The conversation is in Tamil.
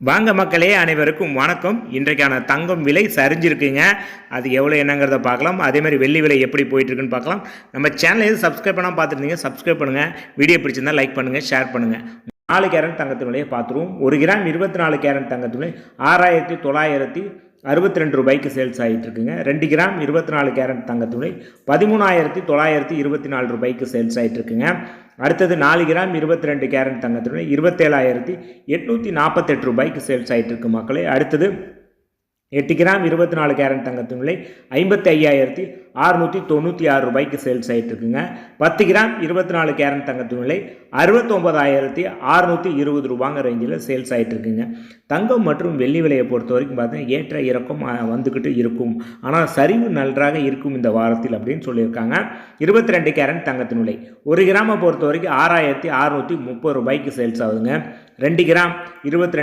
வாங்க மக்களே, அனைவருக்கும் வணக்கம். இன்றைக்கான தங்கம் விலை சரிஞ்சிருக்குங்க. அது எவ்வளோ என்னங்கிறத பார்க்கலாம். அதேமாதிரி வெள்ளி விலை எப்படி போயிட்டுருக்குன்னு பார்க்கலாம். நம்ம சேனல் எதுவும் சப்ஸ்கிரைப் பண்ணாமல் பார்த்துருந்தீங்க, சப்ஸ்கிரைப் பண்ணுங்கள். வீடியோ பிடிச்சிருந்தால் லைக் பண்ணுங்கள், ஷேர் பண்ணுங்கள். 4 கேரட் தங்கத்தின் விலையை பார்த்துருவோம். 1 கிராம் 24 கேரட் தங்கத்தின் விலை 6962 ரூபாய்க்கு சேல்ஸ் ஆகிட்டு இருக்குங்க. 2 கிராம் 24 கேரட் தங்கத்தின் விலை 13924 ரூபாய்க்கு சேல்ஸ் ஆகிட்டு இருக்குங்க. அடுத்தது 4 கிராம் 22 கேரட் தங்கத்தின் விலை 27848 ரூபாய்க்கு சேல்ஸ் ஆகிட்டு இருக்கு மக்களே. அடுத்தது 8 கிராம் 24 கேரட் தங்கத்தின் விலை 55696 ரூபாய்க்கு சேல்ஸ் ஆகிட்டு இருக்குங்க. 10 கிராம் 24 கேரட் தங்கத்தின் விலை 69620 ரூபாங்க ரேஞ்சில் சேல்ஸ் ஆகிட்டு இருக்குங்க. தங்கம் மற்றும் வெள்ளி விலையை பொறுத்த வரைக்கும் பார்த்தீங்கன்னா ஏற்ற இறக்கம் வந்துக்கிட்டு இருக்கும். ஆனால் சரிவு நன்றாக இருக்கும் இந்த வாரத்தில் அப்படின்னு சொல்லியிருக்காங்க. 22 கேரட் தங்கத்தின் விலை 1 கிராமை பொறுத்த வரைக்கும் 6630 ரூபாய்க்கு சேல்ஸ் ஆகுதுங்க. 2 கிராம் 22